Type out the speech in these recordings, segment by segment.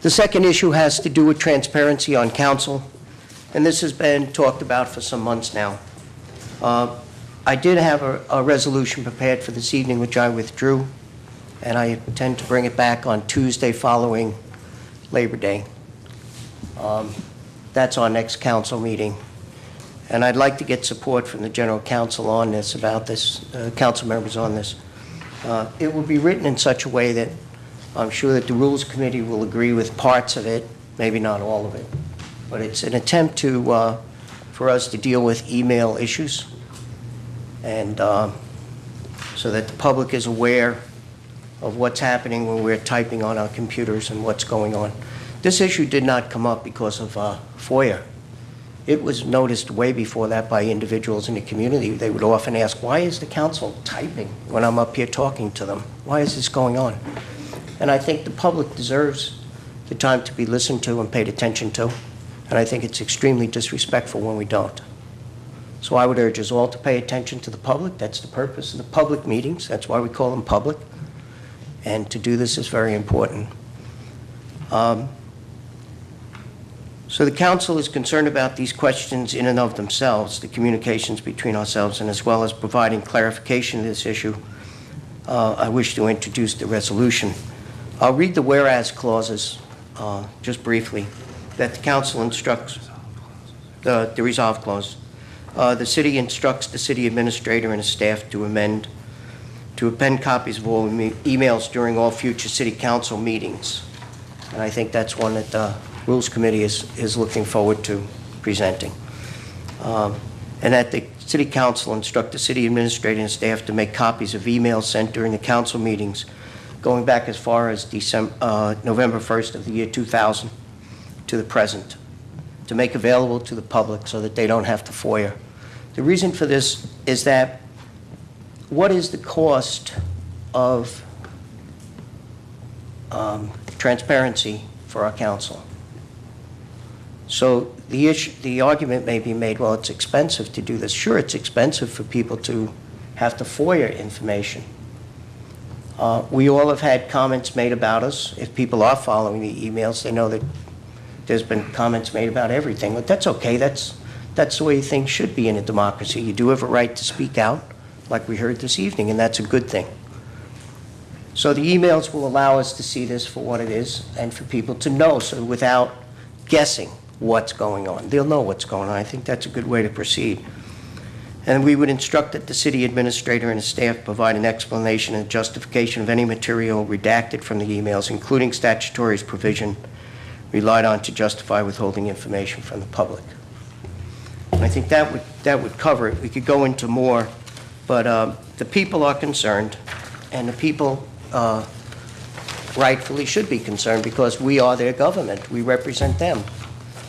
The second issue has to do with transparency on council, and this has been talked about for some months now. I did have a resolution prepared for this evening, which I withdrew, and I intend to bring it back on Tuesday following Labor Day. That's our next council meeting. And I'd like to get support from the General Counsel on this, about this, council members on this. It will be written in such a way that I'm sure that the Rules Committee will agree with parts of it, maybe not all of it. But it's an attempt to, for us to deal with email issues, and so that the public is aware of what's happening when we're typing on our computers and what's going on. This issue did not come up because of FOIA. It was noticed way before that by individuals in the community. They would often ask, why is the council typing when I'm up here talking to them? Why is this going on? And I think the public deserves the time to be listened to and paid attention to. And I think it's extremely disrespectful when we don't. So I would urge us all to pay attention to the public. That's the purpose of the public meetings. That's why we call them public. And to do this is very important. So the council is concerned about these questions in and of themselves, the communications between ourselves, and as well as providing clarification to this issue, I wish to introduce the resolution. I'll read the whereas clauses just briefly, that the council instructs, the resolve clause. The city instructs the city administrator and his staff to append copies of all emails during all future city council meetings. And I think that's one that the Rules Committee is looking forward to presenting. And that the City Council instruct the city administrator and staff to make copies of emails sent during the council meetings going back as far as November 1st of the year 2000 to the present, to make available to the public so that they don't have to FOIA. The reason for this is that what is the cost of transparency for our council? So the argument may be made, well, it's expensive to do this. Sure, it's expensive for people to have to FOIA information. We all have had comments made about us. If people are following the emails, they know that there's been comments made about everything. But that's okay. That's the way things should be in a democracy. You do have a right to speak out, like we heard this evening, and that's a good thing. So the emails will allow us to see this for what it is and for people to know, so without guessing what's going on. They'll know what's going on. I think that's a good way to proceed. And we would instruct that the city administrator and his staff provide an explanation and justification of any material redacted from the emails, including statutory provision relied on to justify withholding information from the public. And I think that would cover it. We could go into more, but the people are concerned, and the people rightfully should be concerned because we are their government. We represent them.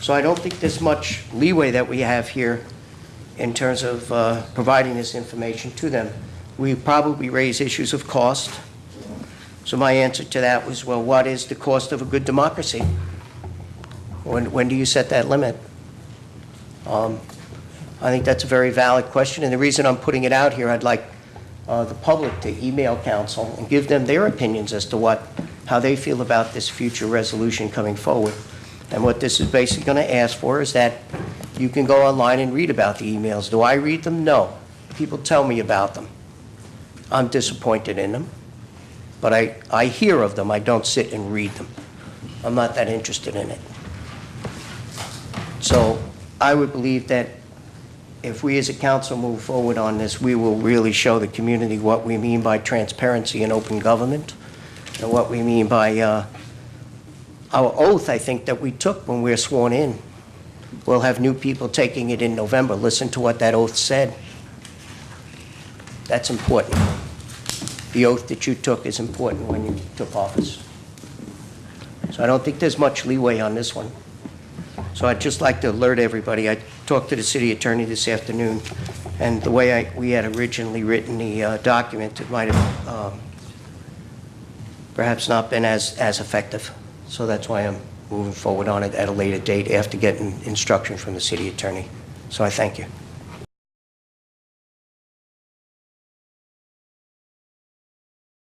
So I don't think there's much leeway that we have here in terms of providing this information to them. We probably raise issues of cost. So my answer to that was, well, what is the cost of a good democracy? When do you set that limit? I think that's a very valid question, and the reason I'm putting it out here, I'd like the public to email council and give them their opinions as to how they feel about this future resolution coming forward. And what this is basically going to ask for is that you can go online and read about the emails. Do I read them? No. People tell me about them. I'm disappointed in them. But I hear of them. I don't sit and read them. I'm not that interested in it. So I would believe that if we as a council move forward on this, we will really show the community what we mean by transparency and open government, and what we mean by our oath, I think, that we took when we were sworn in. We'll have new people taking it in November. Listen to what that oath said. That's important. The oath that you took is important when you took office. So I don't think there's much leeway on this one. So I'd just like to alert everybody. I talked to the city attorney this afternoon, and the way we had originally written the document, it might have perhaps not been as effective. So that's why I'm moving forward on it at a later date after getting instruction from the city attorney. So I thank you.